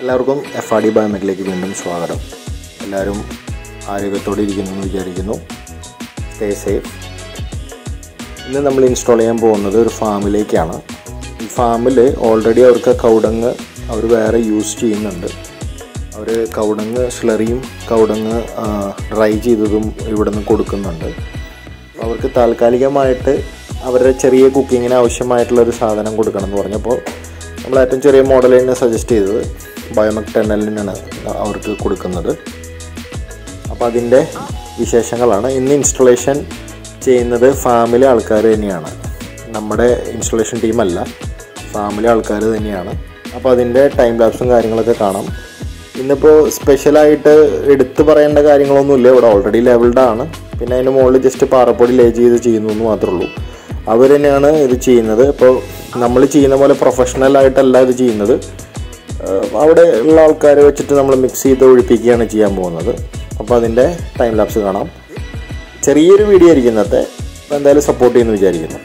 എല്ലാവർക്കും FRD ബയോമെക്കിലേക്ക് വീണ്ടും സ്വാഗതം. എല്ലാവരും ആരോഗ്യത്തോടെ ഇരിക്കുന്നു എന്ന് വിചാരിക്കുന്നു. Stay safe. ഇന്ന് നമ്മൾ ഇൻസ്റ്റാൾ ചെയ്യാൻ പോകുന്നത് ഒരു ഫാമിലേക്കാണ്. ഈ ഫാമിൽ ഓൾറെഡി അവർക്ക് കൗഡങ്ങ് അവർ വേറെ യൂസ് ചെയ്യുന്നുണ്ട്. അവർ കൗഡങ്ങ് സ്ലറിയും കൗഡങ്ങ് ഡ്രൈ ചെയ്തതും ഇവിടെ നിന്ന് കൊടുക്കുന്നുണ്ട്. അവർക്ക് താൽക്കാലികമായിട്ട് അവരുടെ ചെറിയ കുക്കിങ്ങിന് ആവശ്യമായിട്ടുള്ളൊരു സാധനം കൊടുക്കണം എന്ന് പറഞ്ഞപ്പോൾ നമ്മൾ ഏറ്റവും ചെറിയ മോഡൽ തന്നെ സജസ്റ്റ് ചെയ്തത് ബയോമെക് 10L അവർക്ക് കൊടുക്കുന്നത്. അപ്പോൾ അതിൻ്റെ വിശേഷങ്ങളാണ്. ഇന്ന് ഇൻസ്റ്റലേഷൻ ചെയ്യുന്നത് ഫാമിലി ആൾക്കാർ തന്നെയാണ്. നമ്മുടെ ഇൻസ്റ്റലേഷൻ ടീമല്ല, ഫാമിലി ആൾക്കാർ തന്നെയാണ്. അപ്പോൾ അതിൻ്റെ ടൈം ലാപ്സും കാര്യങ്ങളൊക്കെ കാണാം. ഇന്നിപ്പോൾ സ്പെഷ്യലായിട്ട് എടുത്തു പറയേണ്ട കാര്യങ്ങളൊന്നുമില്ല. ഇവിടെ ഓൾറെഡി ലെവൽഡാണ്. പിന്നെ അതിന് മുകളിൽ ജസ്റ്റ് പാറപ്പൊടി ലേ ചെയ്ത് ചെയ്യുന്നു എന്ന് മാത്രമേ ഉള്ളൂ. അവർ തന്നെയാണ് ഇത് ചെയ്യുന്നത്. ഇപ്പോൾ നമ്മൾ ചെയ്യുന്ന പോലെ പ്രൊഫഷണലായിട്ടല്ല ഇത് ചെയ്യുന്നത്. അവിടെ ഉള്ള ആൾക്കാരെ വെച്ചിട്ട് നമ്മൾ മിക്സ് ചെയ്ത് ഒഴിപ്പിക്കുകയാണ് ചെയ്യാൻ പോകുന്നത്. അപ്പോൾ അതിൻ്റെ ടൈം ലാപ്സ് കാണാം. ചെറിയൊരു വീഡിയോ ആയിരിക്കും ഇന്നത്തെ. അപ്പോൾ എന്തായാലും സപ്പോർട്ട് ചെയ്യുമെന്ന് വിചാരിക്കുന്നു.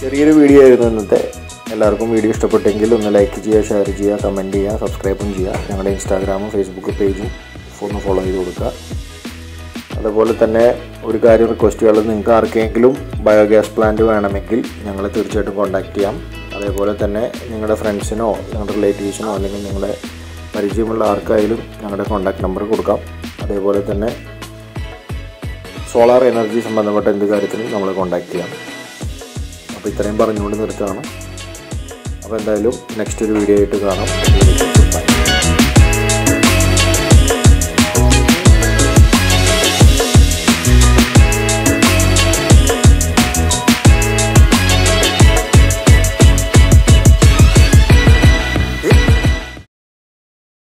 ചെറിയൊരു വീഡിയോ ആയിരുന്നു ഇന്നത്തെ. എല്ലാവർക്കും വീഡിയോ ഇഷ്ടപ്പെട്ടെങ്കിൽ ഒന്ന് ലൈക്ക് ചെയ്യുക, ഷെയർ ചെയ്യുക, കമൻറ്റ് ചെയ്യുക, സബ്സ്ക്രൈബും ചെയ്യുക. ഞങ്ങളുടെ ഇൻസ്റ്റാഗ്രാമും ഫേസ്ബുക്ക് പേജും ഒന്ന് ഫോളോ ചെയ്ത് കൊടുക്കുക. അതുപോലെ തന്നെ ഒരു കാര്യം റിക്വസ്റ്റ് ചെയ്യാനുള്ളത്, നിങ്ങൾക്ക് ആർക്കെങ്കിലും ബയോഗ്യാസ് പ്ലാന്റ് വേണമെങ്കിൽ ഞങ്ങളെ തീർച്ചയായിട്ടും കോൺടാക്റ്റ് ചെയ്യാം. അതേപോലെ തന്നെ നിങ്ങളുടെ ഫ്രണ്ട്സിനോ നിങ്ങളുടെ റിലേറ്റീവ്സിനോ അല്ലെങ്കിൽ നിങ്ങളുടെ പരിചയമുള്ള ആർക്കായാലും ഞങ്ങളുടെ കോൺടാക്റ്റ് നമ്പർ കൊടുക്കാം. അതേപോലെ തന്നെ സോളാർ എനർജി സംബന്ധപ്പെട്ട എന്ത് കാര്യത്തിനും നമ്മളെ കോൺടാക്റ്റ് ചെയ്യാം. അപ്പോൾ ഇത്രയും പറഞ്ഞുകൊണ്ട് നിർത്തുകയാണ്. അപ്പോൾ എന്തായാലും നെക്സ്റ്റ് ഒരു വീഡിയോ ആയിട്ട് കാണാം.